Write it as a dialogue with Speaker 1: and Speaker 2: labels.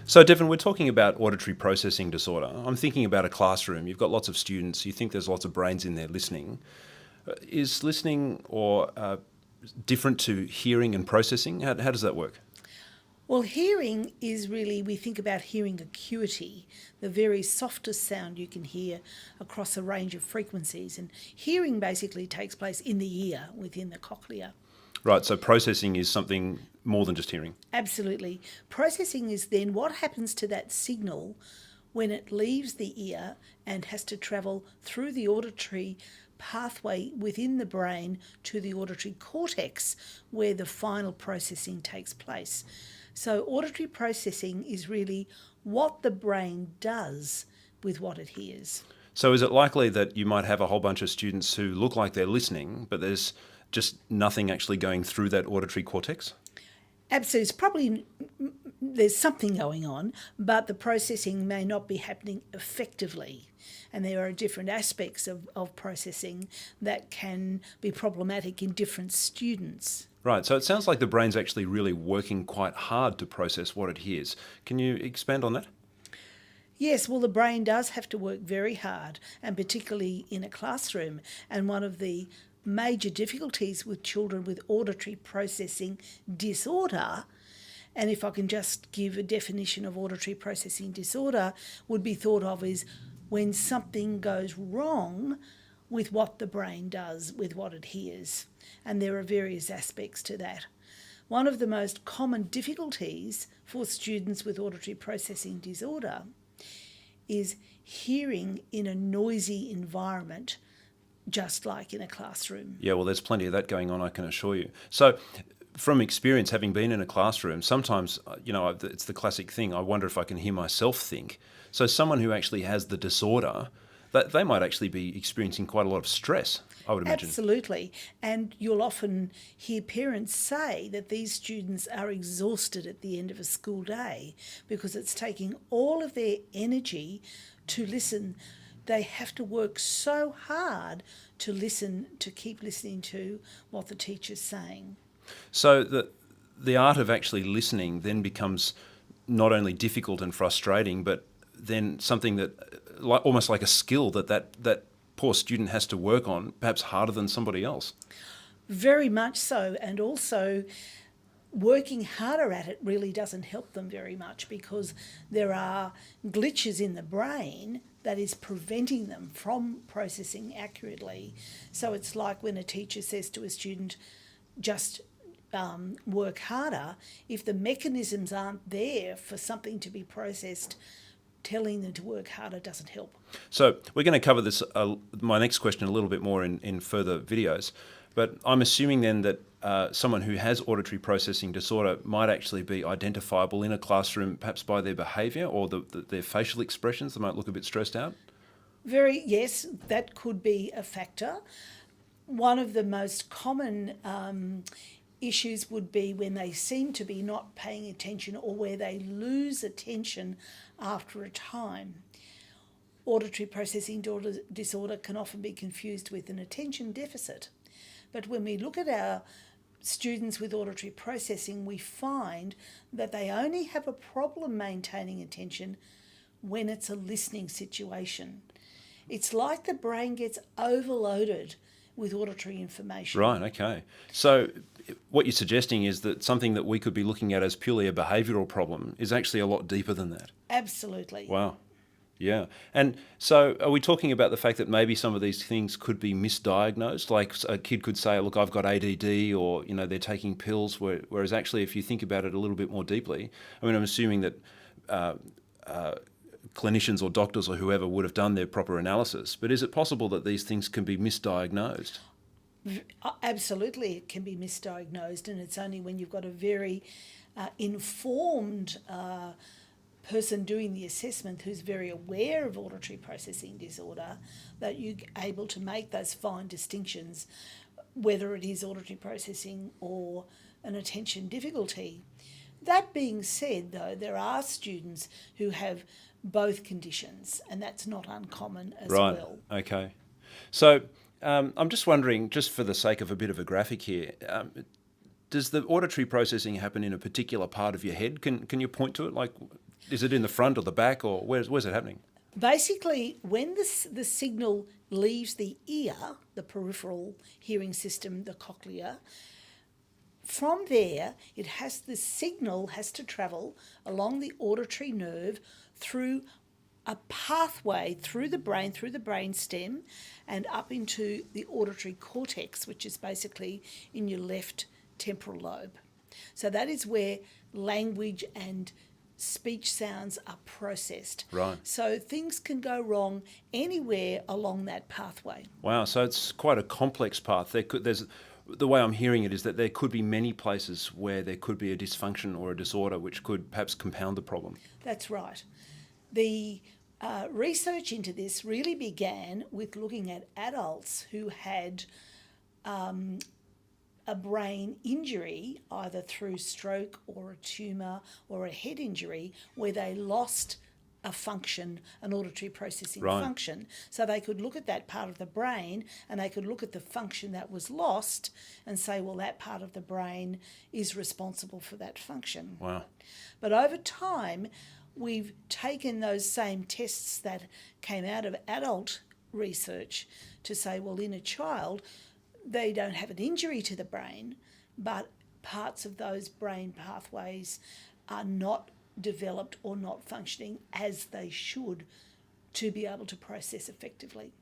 Speaker 1: So, Devon, we're talking about auditory processing disorder. I'm thinking about a classroom. You've got lots of students. You think there's lots of brains in there listening. Is listening or different to hearing and processing? How does that work?
Speaker 2: Well, hearing is really, we think about hearing acuity, the very softest sound you can hear across a range of frequencies. And hearing basically takes place in the ear, within the cochlea.
Speaker 1: Right, so processing is something more than just hearing.
Speaker 2: Absolutely. Processing is then what happens to that signal when it leaves the ear and has to travel through the auditory pathway within the brain to the auditory cortex, where the final processing takes place. So auditory processing is really what the brain does with what it hears.
Speaker 1: So is it likely that you might have a whole bunch of students who look like they're listening, but there's just nothing actually going through that auditory cortex?
Speaker 2: Absolutely. It's probably, there's something going on, but the processing may not be happening effectively. And there are different aspects of processing that can be problematic in different students.
Speaker 1: Right, so it sounds like the brain's actually really working quite hard to process what it hears. Can you expand on that?
Speaker 2: Yes, well, the brain does have to work very hard, and particularly in a classroom. And one of the major difficulties with children with auditory processing disorder, and if I can just give a definition of auditory processing disorder, would be thought of as when something goes wrong with what the brain does with what it hears. And there are various aspects to that. One of the most common difficulties for students with auditory processing disorder is hearing in a noisy environment, just like in a classroom.
Speaker 1: Yeah, well, there's plenty of that going on, I can assure you. So, from experience, having been in a classroom, sometimes, it's the classic thing, I wonder if I can hear myself think. So someone who actually has the disorder, that they might actually be experiencing quite a lot of stress, I would imagine.
Speaker 2: Absolutely. And you'll often hear parents say that these students are exhausted at the end of a school day because it's taking all of their energy to listen. They have to work so hard to listen, to keep listening to what the teacher's saying.
Speaker 1: So the art of actually listening then becomes not only difficult and frustrating, but then something that, almost like a skill that poor student has to work on, perhaps harder than somebody else.
Speaker 2: Very much so, and also working harder at it really doesn't help them very much because there are glitches in the brain that is preventing them from processing accurately. So it's like when a teacher says to a student, just work harder, if the mechanisms aren't there for something to be processed, telling them to work harder doesn't help.
Speaker 1: So we're going to cover this, my next question, a little bit more in further videos. But I'm assuming then that someone who has auditory processing disorder might actually be identifiable in a classroom, perhaps by their behaviour or their facial expressions. They might look a bit stressed out.
Speaker 2: Yes, that could be a factor. One of the most common issues would be when they seem to be not paying attention or where they lose attention after a time. Auditory processing disorder can often be confused with an attention deficit. But when we look at our students with auditory processing, we find that they only have a problem maintaining attention when it's a listening situation. It's like the brain gets overloaded with auditory information.
Speaker 1: Right, okay. So what you're suggesting is that something that we could be looking at as purely a behavioural problem is actually a lot deeper than that.
Speaker 2: Absolutely.
Speaker 1: Wow. Yeah. And so are we talking about the fact that maybe some of these things could be misdiagnosed? Like a kid could say, look, I've got ADD, or, they're taking pills, whereas actually if you think about it a little bit more deeply, I'm assuming that clinicians or doctors or whoever would have done their proper analysis, but is it possible that these things can be misdiagnosed?
Speaker 2: Absolutely, it can be misdiagnosed, and it's only when you've got a very informed person doing the assessment who's very aware of auditory processing disorder that you're able to make those fine distinctions, whether it is auditory processing or an attention difficulty. That being said, though, there are students who have both conditions, and that's not uncommon as well.
Speaker 1: Right, okay. So I'm just wondering, just for the sake of a bit of a graphic here, does the auditory processing happen in a particular part of your head? Can you point to it? Like, Is it in the front or the back, or where's it happening?
Speaker 2: Basically, when the signal leaves the ear, the peripheral hearing system, the cochlea, from there, the signal has to travel along the auditory nerve through a pathway through the brain stem, and up into the auditory cortex, which is basically in your left temporal lobe. So that is where language and speech sounds are processed.
Speaker 1: Right.
Speaker 2: So things can go wrong anywhere along that pathway.
Speaker 1: Wow, so it's quite a complex path. The way I'm hearing it is that there could be many places where there could be a dysfunction or a disorder which could perhaps compound the problem.
Speaker 2: That's right. The research into this really began with looking at adults who had a brain injury, either through stroke or a tumour or a head injury, where they lost a function, an auditory processing
Speaker 1: Right.
Speaker 2: function. So they could look at that part of the brain and they could look at the function that was lost and say, well, that part of the brain is responsible for that function.
Speaker 1: Wow.
Speaker 2: But over time, we've taken those same tests that came out of adult research to say, well, in a child, they don't have an injury to the brain, but parts of those brain pathways are not developed or not functioning as they should to be able to process effectively.